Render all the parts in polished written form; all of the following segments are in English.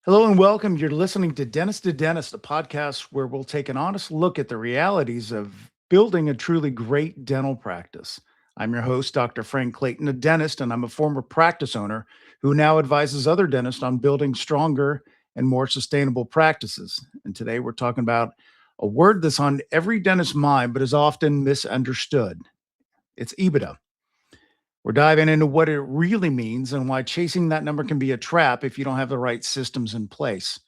Hello and welcome. You're listening to Dentist, a podcast where we'll take an honest look at the realities of building a truly great dental practice. I'm your host, Dr. Frank Clayton, a dentist, and I'm a former practice owner who now advises other dentists on building stronger and more sustainable practices. And today we're talking about a word that's on every dentist's mind, but is often misunderstood. It's EBITDA. We're diving into what it really means and why chasing that number can be a trap if you don't have the right systems in place.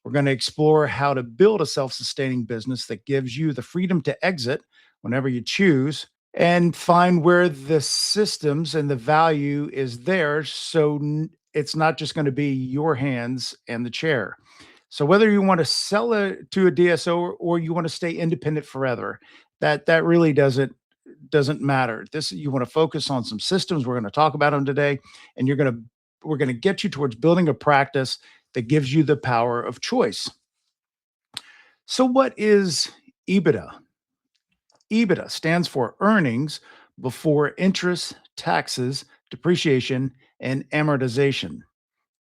We're going to explore how to build a self sustaining business that gives you the freedom to exit whenever you choose and find where the systems and the value is there. It's not just going to be your hands and the chair. So whether you want to sell it to a DSO or you want to stay independent forever, that really doesn't matter. This you want to focus on some systems. We're going to talk about them today, and we're going to get you towards building a practice that gives you the power of choice. So what is EBITDA? EBITDA stands for earnings before interest, taxes, depreciation, and amortization.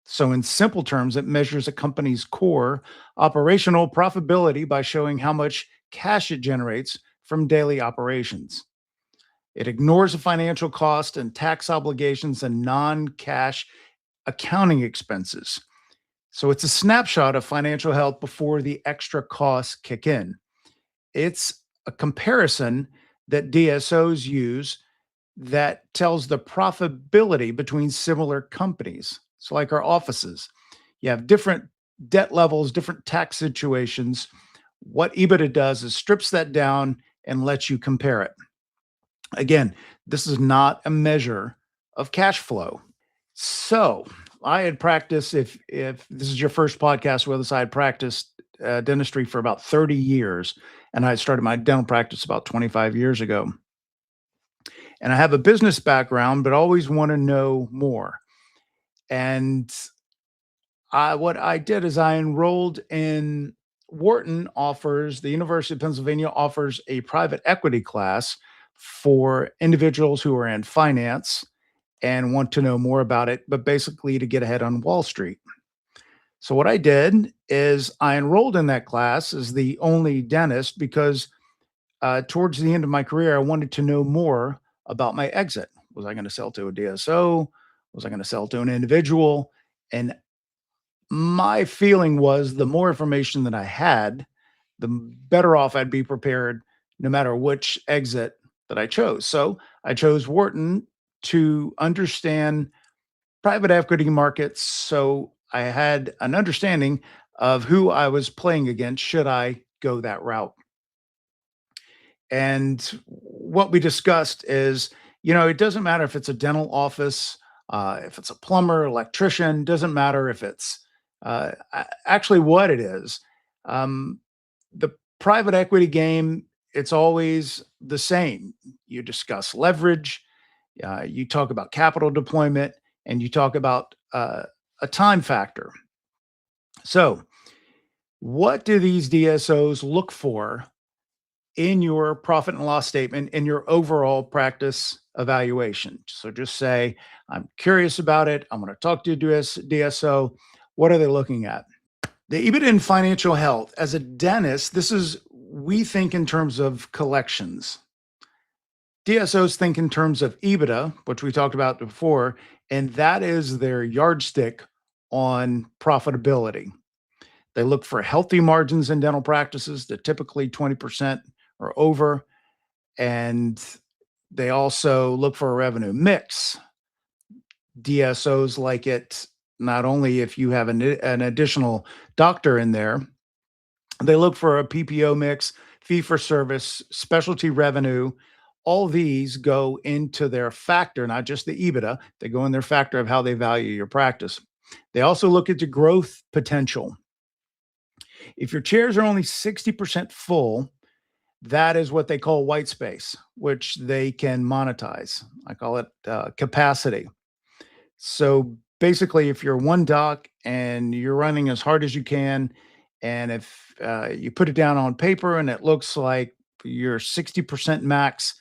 So in simple terms, it measures a company's core operational profitability by showing how much cash it generates from daily operations. It ignores the financial cost and tax obligations and non-cash accounting expenses. So it's a snapshot of financial health before the extra costs kick in. It's a comparison that DSOs use that tells the profitability between similar companies. So, like our offices, you have different debt levels, different tax situations. What EBITDA does is strips that down and lets you compare it. Again, this is not a measure of cash flow. So, I had practiced. If this is your first podcast with us, I had practiced dentistry for about 30 years, and I started my dental practice about 25 years ago. And I have a business background, but always want to know more. And what I did is I enrolled in the University of Pennsylvania offers a private equity class for individuals who are in finance and want to know more about it, but basically to get ahead on Wall Street. So what I did is I enrolled in that class as the only dentist because towards the end of my career, I wanted to know more about my exit. Was I going to sell to a DSO? Was I going to sell to an individual? And my feeling was the more information that I had, the better off I'd be prepared no matter which exit that I chose. So I chose Wharton to understand private equity markets. So I had an understanding of who I was playing against should I go that route. And what we discussed is, it doesn't matter if it's a dental office, if it's a plumber, electrician, doesn't matter if it's actually what it is. Um, the private equity game, it's always the same. You discuss leverage, you talk about capital deployment, and you talk about a time factor. So, what do these DSOs look for in your profit and loss statement in your overall practice evaluation? So just say, I'm curious about it. I'm going to talk to a DSO. What are they looking at? The EBITDA in financial health. As a dentist, we think in terms of collections. DSOs think in terms of EBITDA, which we talked about before, and that is their yardstick on profitability. They look for healthy margins in dental practices that typically 20% or over. And they also look for a revenue mix. DSOs like it not only if you have an additional doctor in there, they look for a PPO mix, fee for service, specialty revenue. All these go into their factor, not just the EBITDA. They go in their factor of how they value your practice. They also look at the growth potential. If your chairs are only 60% full, that is what they call white space, which they can monetize. I call it capacity. So basically, if you're one doc and you're running as hard as you can, and if you put it down on paper and it looks like you're 60% max,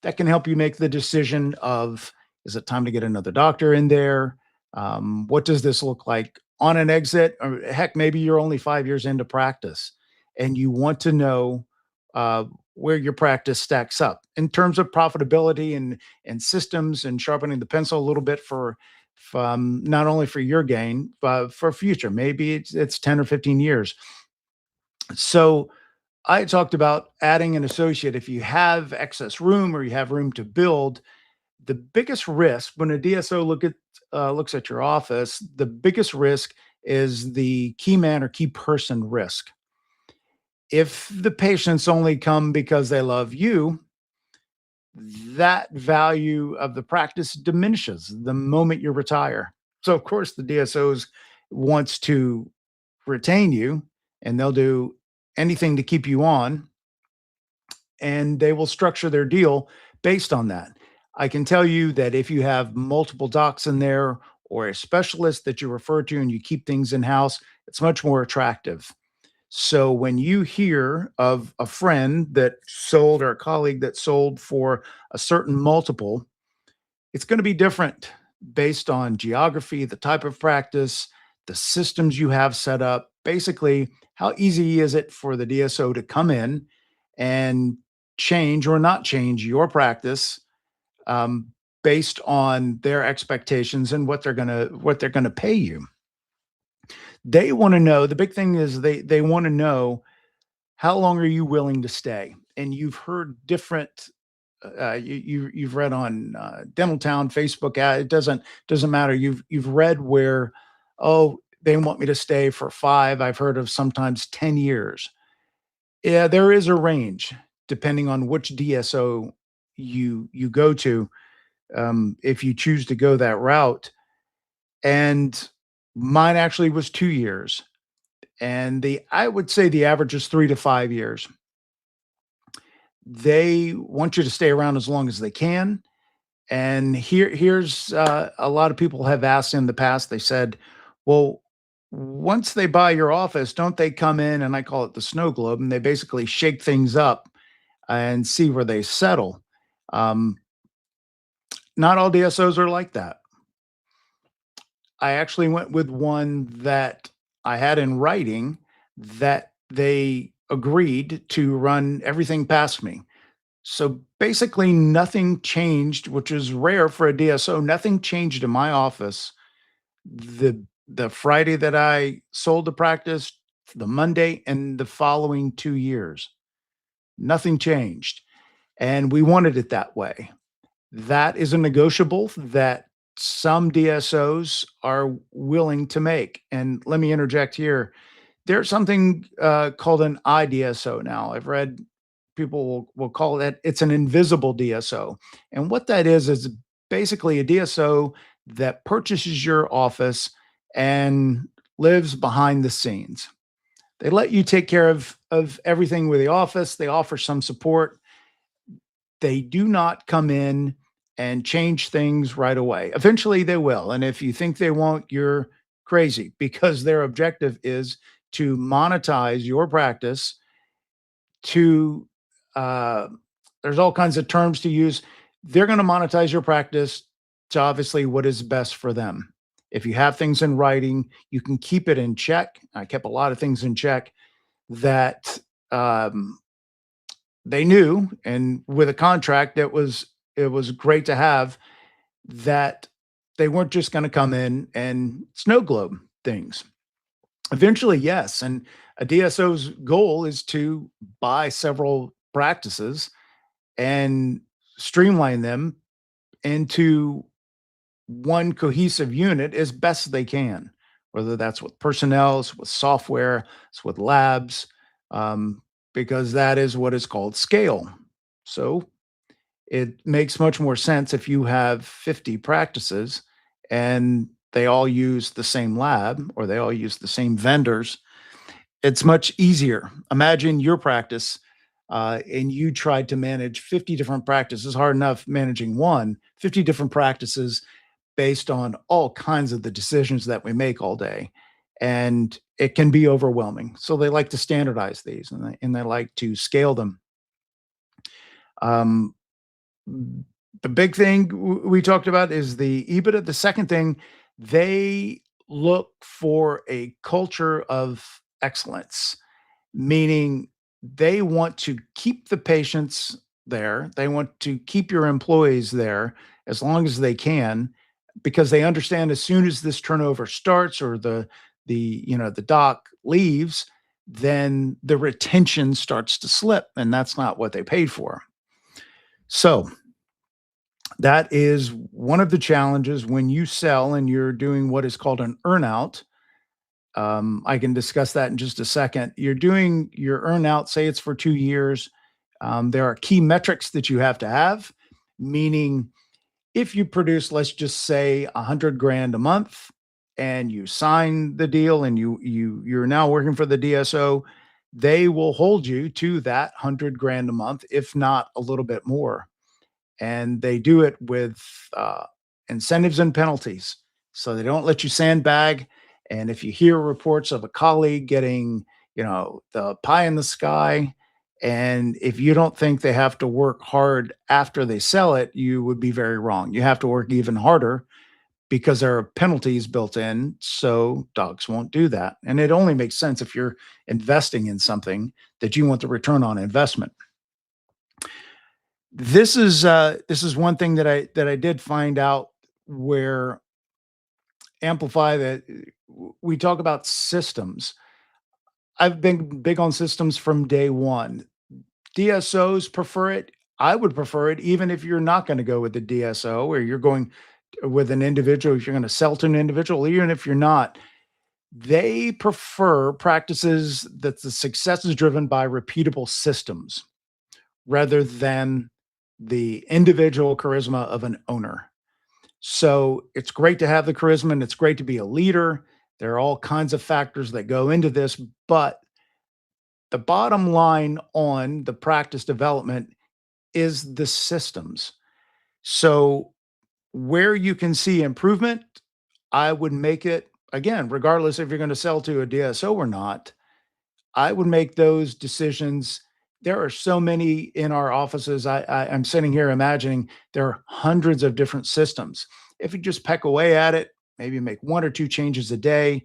that can help you make the decision of, is it time to get another doctor in there? What does this look like on an exit, or heck, maybe you're only 5 years into practice and you want to know uh, where your practice stacks up in terms of profitability and systems and sharpening the pencil a little bit for not only for your gain, but for future. Maybe it's 10 or 15 years. So I talked about adding an associate if you have excess room or you have room to build. The biggest risk when a DSO looks at your office, the biggest risk is the key man or key person risk. If the patients only come because they love you, that value of the practice diminishes the moment you retire. So of course the DSOs wants to retain you, and they'll do anything to keep you on, and they will structure their deal based on that. I can tell you that if you have multiple docs in there or a specialist that you refer to and you keep things in house, it's much more attractive. So when you hear of a friend that sold or a colleague that sold for a certain multiple, it's going to be different based on geography, the type of practice, the systems you have set up. Basically, how easy is it for the DSO to come in and change or not change your practice um, based on their expectations and what they're gonna pay you. They want to know. The big thing is they want to know how long are you willing to stay. And you've heard different you've read on Dental Town Facebook ad. It doesn't matter. You've read where, oh, they want me to stay for 5. I've heard of sometimes 10 years. Yeah, there is a range depending on which DSO you go to, if you choose to go that route. And mine actually was 2 years, and the I would say the average is 3 to 5 years. They want you to stay around as long as they can. And here's a lot of people have asked in the past. They said, "Well, once they buy your office, don't they come in?" And I call it the snow globe, and they basically shake things up and see where they settle. Um, Not all DSOs are like that. I actually went with one that I had in writing that they agreed to run everything past me. So basically, nothing changed, which is rare for a DSO. Nothing changed in my office the Friday that I sold the practice, the Monday, and the following 2 years. Nothing changed. And we wanted it that way. That is a negotiable that some DSOs are willing to make. And let me interject here. There's something called an IDSO now. I've read people will call that it's an invisible DSO. And what that is basically a DSO that purchases your office and lives behind the scenes. They let you take care of everything with the office. They offer some support. They do not come in and change things right away. Eventually they will. And if you think they won't, you're crazy, because their objective is to monetize your practice to uh, there's all kinds of terms to use. They're going to monetize your practice to obviously what is best for them. If you have things in writing, you can keep it in check. I kept a lot of things in check that um, they knew, and with a contract it was great to have that they weren't just going to come in and snow globe things. Eventually, yes, and a DSO's goal is to buy several practices and streamline them into one cohesive unit as best they can, whether that's with personnel, it's with software, it's with labs, um, because that is what is called scale. So it makes much more sense if you have 50 practices and they all use the same lab or they all use the same vendors. It's much easier. Imagine your practice, and you tried to manage 50 different practices. Hard enough managing one, 50 different practices based on all kinds of the decisions that we make all day. And it can be overwhelming. So they like to standardize these, and they like to scale them. Um, the big thing we talked about is the EBITDA. The second thing, they look for a culture of excellence, meaning they want to keep the patients there. They want to keep your employees there as long as they can, because they understand as soon as this turnover starts or the doc leaves, then the retention starts to slip, and that's not what they paid for. So that is one of the challenges when you sell and you're doing what is called an earnout. I can discuss that in just a second. You're doing your earnout, say it's for 2 years. There are key metrics that you have, meaning if you produce, let's just say 100 grand a month, and you sign the deal and you're now working for the DSO, they will hold you to that 100 grand a month, if not a little bit more. And they do it with incentives and penalties. So they don't let you sandbag. And if you hear reports of a colleague getting, the pie in the sky, and if you don't think they have to work hard after they sell it, you would be very wrong. You have to work even harder because there are penalties built in. So dogs won't do that. And it only makes sense if you're investing in something that you want the return on investment. This is one thing that I did find out where Amplify that we talk about systems. I've been big on systems from day one. DSOs prefer it. I would prefer it even if you're not going to go with the DSO or you're going with an individual, if you're going to sell to an individual, even if you're not, they prefer practices that the success is driven by repeatable systems rather than the individual charisma of an owner. So it's great to have the charisma and it's great to be a leader. There are all kinds of factors that go into this, but the bottom line on the practice development is the systems. So where you can see improvement, I would make it again, regardless if you're going to sell to a DSO or not, I would make those decisions. There are so many in our offices. I'm sitting here imagining there are hundreds of different systems. If you just peck away at it, maybe make one or two changes a day,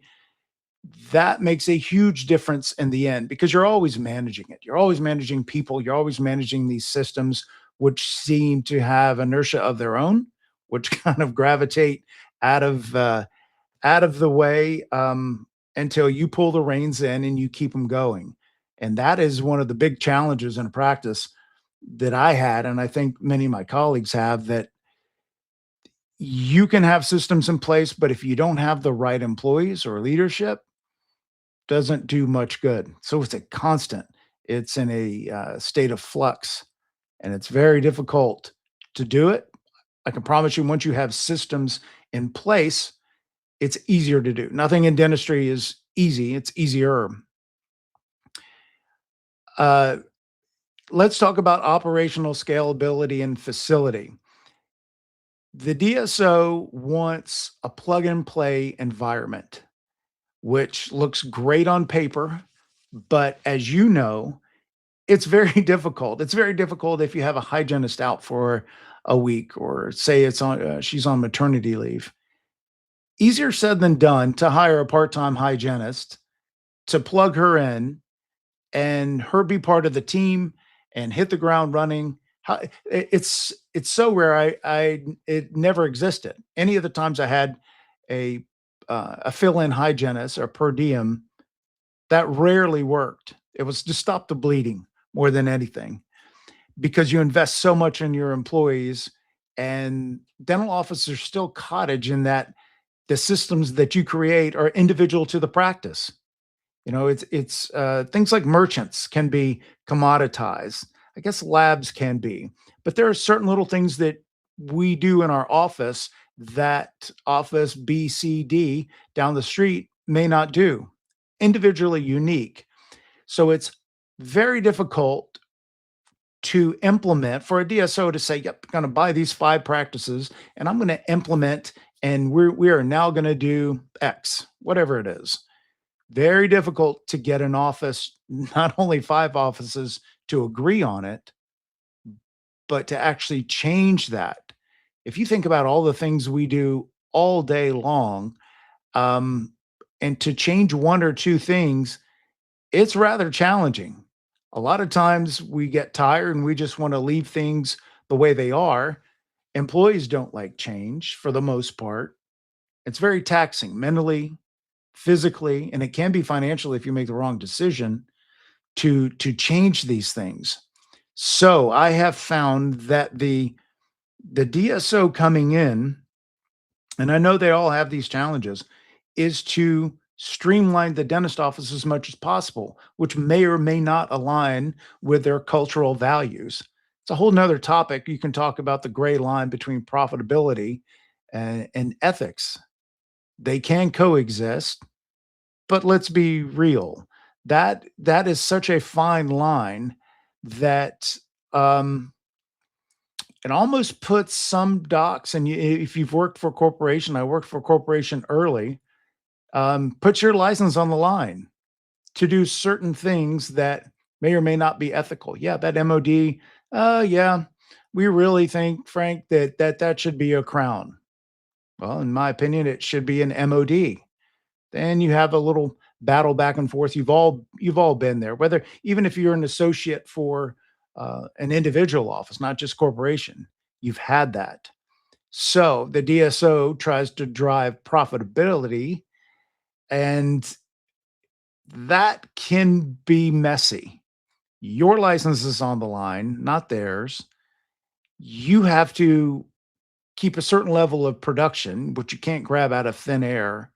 that makes a huge difference in the end because you're always managing it. You're always managing people. You're always managing these systems, which seem to have inertia of their own, which kind of gravitate out of out of the way until you pull the reins in and you keep them going. And that is one of the big challenges in practice that I had, and I think many of my colleagues have, that you can have systems in place, but if you don't have the right employees or leadership, doesn't do much good. So it's a constant. It's in a state of flux, and it's very difficult to do it. I can promise you, once you have systems in place, it's easier to do. Nothing in dentistry is easy, it's easier. Uh, let's talk about operational scalability and facility. The DSO wants a plug and play environment, which looks great on paper, but as you know, it's very difficult. It's very difficult if you have a hygienist out for a week, or say it's on she's on maternity leave. Easier said than done to hire a part-time hygienist to plug her in and her be part of the team and hit the ground running. It's so rare. It never existed. Any of the times I had a fill-in hygienist or per diem, that rarely worked. It was to stop the bleeding more than anything because you invest so much in your employees, and dental offices are still cottage in that the systems that you create are individual to the practice. It's things like merchants can be commoditized. I guess labs can be, but there are certain little things that we do in our office that office B, C, D down the street may not do. Individually unique. So it's very difficult to implement for a DSO to say, "Yep, I'm going to buy these 5 practices and I'm going to implement, and we are now going to do X, whatever it is." Very difficult to get an office, not only 5 offices to agree on it, but to actually change that. If you think about all the things we do all day long, Um, and to change one or two things, it's rather challenging. A lot of times we get tired and we just want to leave things the way they are. Employees don't like change for the most part. It's very taxing mentally, physically, and it can be financially if you make the wrong decision to change these things. So I have found that the DSO coming in, and I know they all have these challenges, is to streamline the dentist office as much as possible, which may or may not align with their cultural values. It's a whole nother topic. You can talk about the gray line between profitability and ethics. They can coexist, but let's be real. That is such a fine line that it almost puts some docs, and if you've worked for a corporation, I worked for a corporation early, put your license on the line to do certain things that may or may not be ethical. Yeah, that MOD, yeah, we really think, Frank, that should be a crown. Well, in my opinion, it should be an MOD. Then you have a little battle back and forth. You've all been there. Whether even if you're an associate for an individual office, not just corporation, you've had that. So the DSO tries to drive profitability, and that can be messy. Your license is on the line, not theirs. You have to keep a certain level of production, which you can't grab out of thin air.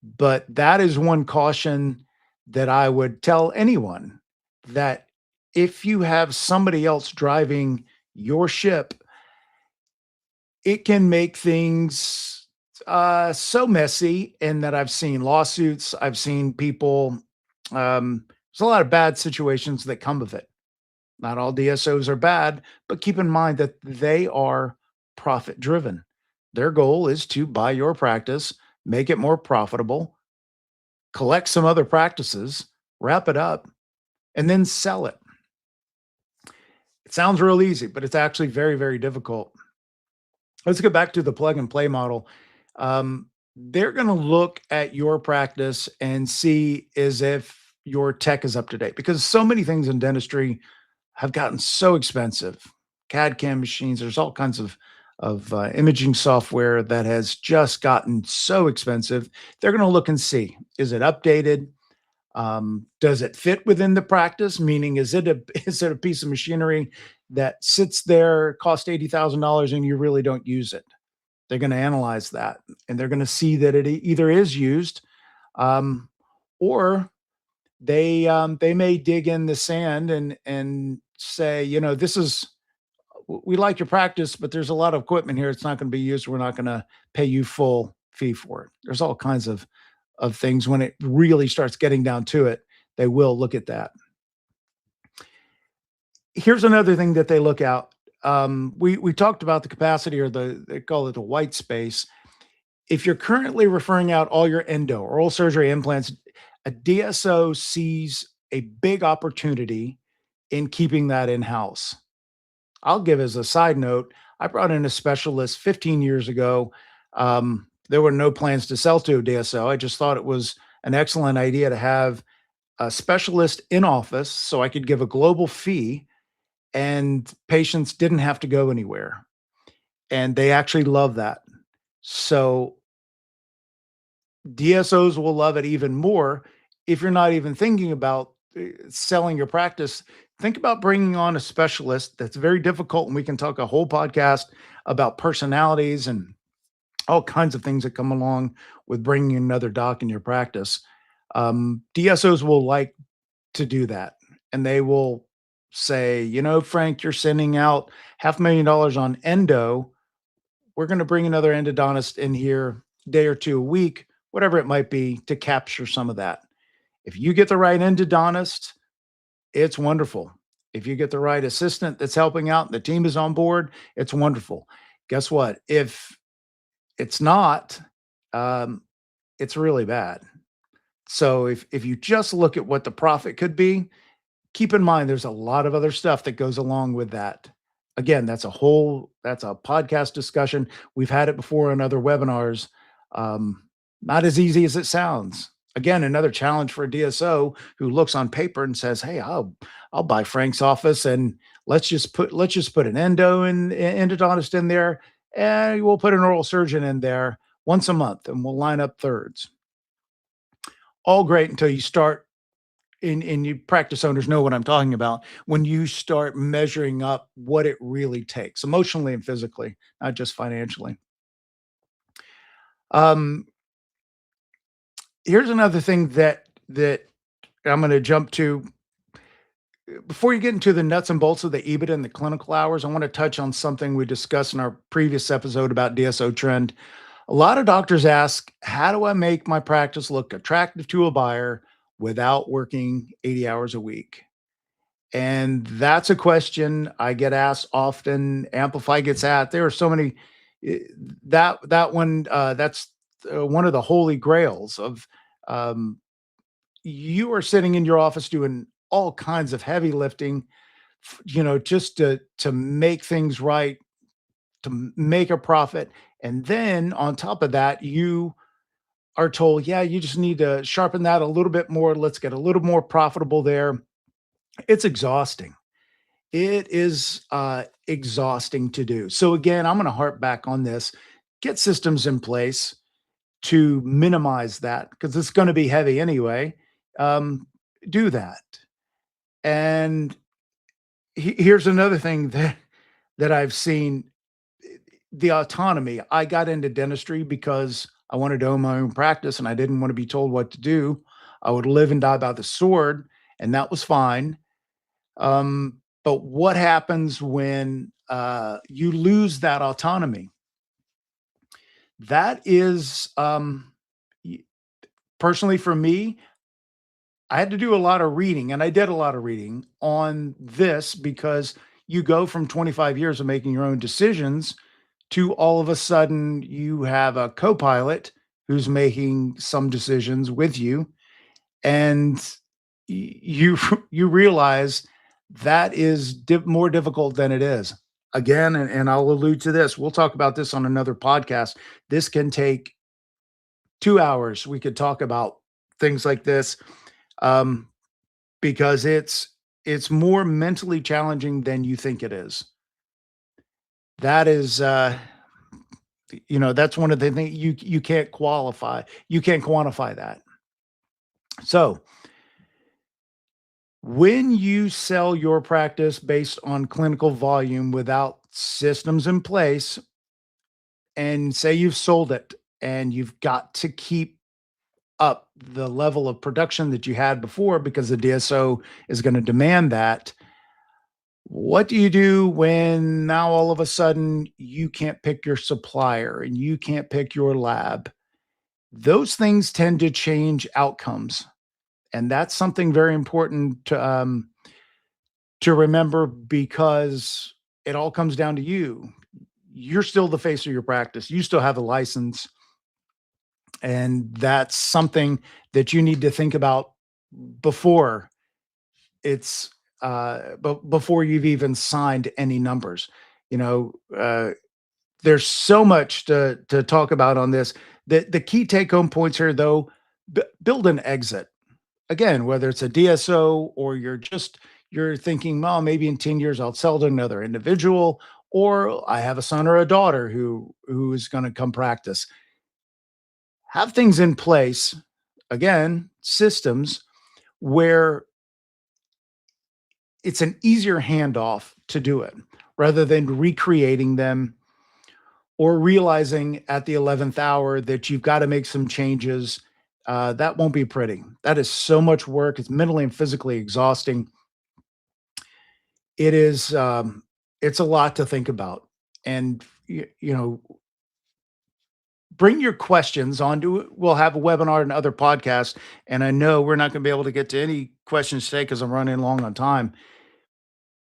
But that is one caution that I would tell anyone, that if you have somebody else driving your ship, it can make things so messy. And that I've seen lawsuits, I've seen people. There's a lot of bad situations that come of it. Not all DSOs are bad, but keep in mind that they are profit driven. Their goal is to buy your practice, make it more profitable, collect some other practices, wrap it up, and then sell it. It sounds real easy, but it's actually very, very difficult. Let's go back to the plug and play model. They're going to look at your practice and see as if your tech is up to date, because so many things in dentistry have gotten so expensive. CAD CAM machines, there's all kinds of imaging software that has just gotten so expensive. They're going to look and see, is it updated? Does it fit within the practice? Meaning, is it a is it a piece of machinery that sits there, cost $80,000, and you really don't use it? They're going to analyze that, and they're going to see that it either is used, um, or they may dig in the sand and say, this is, we like your practice, but there's a lot of equipment here. It's not going to be used. We're not going to pay you full fee for it. There's all kinds of things when it really starts getting down to it. They will look at that. Here's another thing that they look out. We talked about the capacity, or they call it the white space. If you're currently referring out all your endo, oral surgery, implants, a DSO sees a big opportunity in keeping that in house. I'll give as a side note, I brought in a specialist 15 years ago. There were no plans to sell to a DSO. I just thought it was an excellent idea to have a specialist in office so I could give a global fee and patients didn't have to go anywhere. And they actually love that. So DSOs will love it even more if you're not even thinking about selling your practice. Think about bringing on a specialist. That's very difficult. And we can talk a whole podcast about personalities and all kinds of things that come along with bringing another doc in your practice. DSOs will like to do that. And they will say, Frank, you're sending out $500,000 on endo. We're going to bring another endodontist in here a day or two a week, whatever it might be, to capture some of that. If you get the right endodontist, it's wonderful. If you get the right assistant that's helping out and the team is on board, it's wonderful. Guess what? If it's not, um, it's really bad. So if you just look at what the profit could be, keep in mind there's a lot of other stuff that goes along with that. Again, that's a podcast discussion. We've had it before in other webinars. Um, Not as easy as it sounds. Again, another challenge for a DSO who looks on paper and says, "Hey, I'll buy Frank's office and let's just put an endodontist in there, and we'll put an oral surgeon in there once a month, and we'll line up thirds." All great until you start and you practice owners know what I'm talking about when you start measuring up what it really takes emotionally and physically, not just financially. Um, Here's another thing that I'm going to jump to. Before you get into the nuts and bolts of the EBITDA and the clinical hours, I want to touch on something we discussed in our previous episode about DSO trend. A lot of doctors ask, how do I make my practice look attractive to a buyer without working 80 hours a week? And that's a question I get asked often. Amplify gets at. There are so many. eh, that one. That's one of the holy grails of. Um, you are sitting in your office doing all kinds of heavy lifting, just to make things right, to make a profit, and then on top of that, you are told, yeah, you just need to sharpen that a little bit more. Let's get a little more profitable there. It's exhausting. It is exhausting to do. So again, I'm going to harp back on this. Get systems in place to minimize that because it's going to be heavy anyway. Um, do that. And here's another thing that I've seen: the autonomy. I got into dentistry because I wanted to own my own practice and I didn't want to be told what to do. I would live and die by the sword, and that was fine. But what happens when you lose that autonomy? That is, y- personally for me, I had to do a lot of reading, and I did a lot of reading on this because you go from 25 years of making your own decisions to all of a sudden you have a co-pilot who's making some decisions with you, and you you realize that is more difficult than it is. Again, and I'll allude to this. We'll talk about this on another podcast. This can take 2 hours. We could talk about things like this. Um, because it's more mentally challenging than you think it is. That is, that's one of the things you can't qualify. You can't quantify that. So when you sell your practice based on clinical volume without systems in place, and say you've sold it and you've got to keep up the level of production that you had before because the DSO is going to demand that. What do you do when now all of a sudden you can't pick your supplier and you can't pick your lab? Those things tend to change outcomes. And that's something very important to remember because it all comes down to you. You're still the face of your practice. You still have a license. And that's something that you need to think about before it's but before you've even signed any numbers. You know, there's so much to talk about on this. The key take home points here, though, build an exit. Again, whether it's a DSO or you're thinking, oh, maybe in 10 years I'll sell to another individual, or I have a son or a daughter who is going to come practice. Have things in place, again, systems where it's an easier handoff to do it rather than recreating them or realizing at the 11th hour that you've got to make some changes. That won't be pretty. That is so much work. It's mentally and physically exhausting. It is, it's a lot to think about. And, bring your questions onto it. We'll have a webinar and other podcasts. And I know we're not going to be able to get to any questions today because I'm running long on time.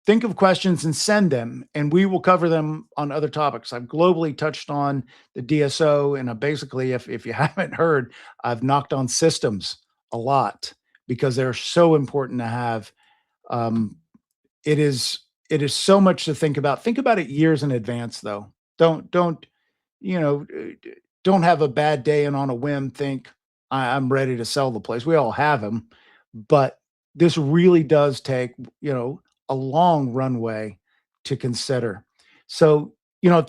Think of questions and send them, and we will cover them on other topics. I've globally touched on the DSO, and basically, if you haven't heard, I've knocked on systems a lot because they're so important to have. Um, it is it is so much to think about. Think about it years in advance, though. Don't you know? don't have a bad day and on a whim think I'm ready to sell the place. We all have them, but this really does take, a long runway to consider. So,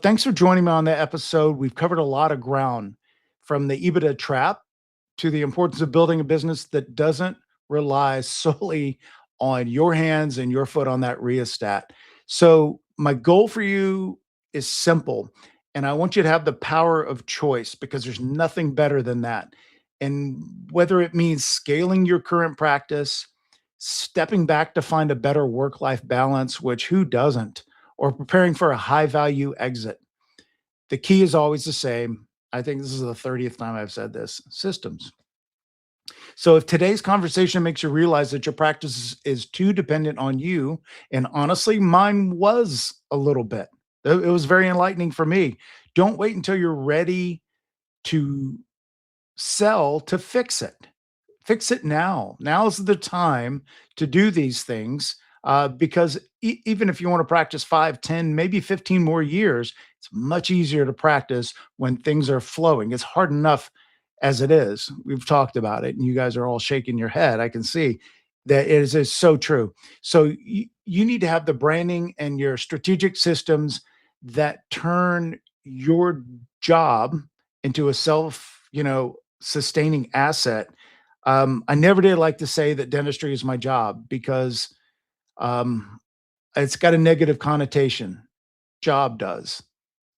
thanks for joining me on the episode. We've covered a lot of ground, from the EBITDA trap to the importance of building a business that doesn't rely solely on your hands and your foot on that rheostat. So, my goal for you is simple, and I want you to have the power of choice, because there's nothing better than that. And whether it means scaling your current practice, stepping back to find a better work life balance, which who doesn't, or preparing for a high value exit, the key is always the same. I think this is the 30th time I've said this: systems. So if today's conversation makes you realize that your practice is too dependent on you, and honestly, mine was a little bit, it was very enlightening for me. Don't wait until you're ready to sell to fix it. Fix it now. Now's the time to do these things, because even if you want to practice 5, 10, maybe 15 more years, it's much easier to practice when things are flowing. It's hard enough as it is. We've talked about it, and you guys are all shaking your head. I can see that is so true. So you need to have the branding and your strategic systems that turn your job into a sustaining asset. I never did like to say that dentistry is my job, because um, it's got a negative connotation. Job does.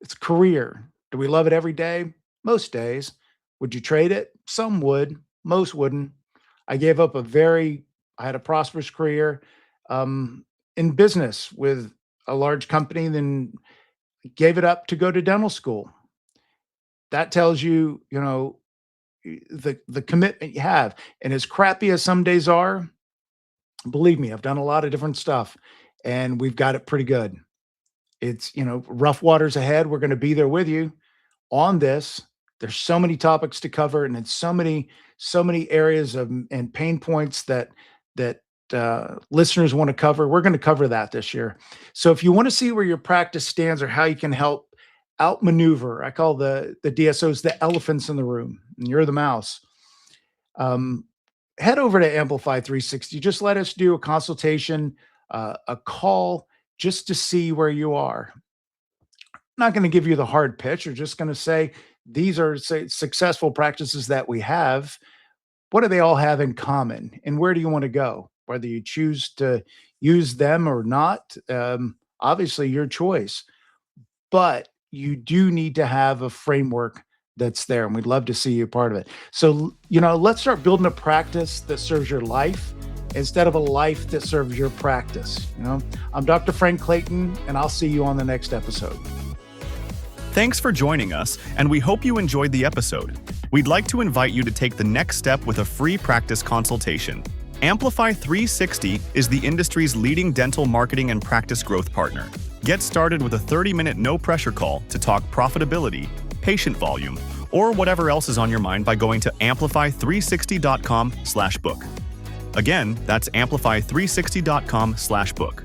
It's career. Do we love it every day? Most days. Would you trade it? Some would. Most wouldn't. I had a prosperous career in business with a large company, then gave it up to go to dental school. That tells you, the commitment you have. And as crappy as some days are, believe me, I've done a lot of different stuff, and we've got it pretty good. It's, rough waters ahead. We're going to be there with you on this. There's so many topics to cover, and it's so many areas of and pain points that listeners want to cover. We're going to cover that this year. So if you want to see where your practice stands or how you can help outmaneuver, I call the DSOs the elephants in the room, and you're the mouse. Head over to Amplify360. Just let us do a consultation, a call, just to see where you are. I'm not going to give you the hard pitch. We're just going to say, these are successful practices that we have. What do they all have in common? And where do you want to go? Whether you choose to use them or not, obviously your choice. But you do need to have a framework that's there, and we'd love to see you part of it. So, let's start building a practice that serves your life instead of a life that serves your practice. I'm Dr. Frank Clayton, and I'll see you on the next episode. Thanks for joining us, and we hope you enjoyed the episode. We'd like to invite you to take the next step with a free practice consultation. Amplify360 is the industry's leading dental marketing and practice growth partner. Get started with a 30-minute no-pressure call to talk profitability, patient volume, or whatever else is on your mind by going to amplify360.com/book. Again, that's amplify360.com/book.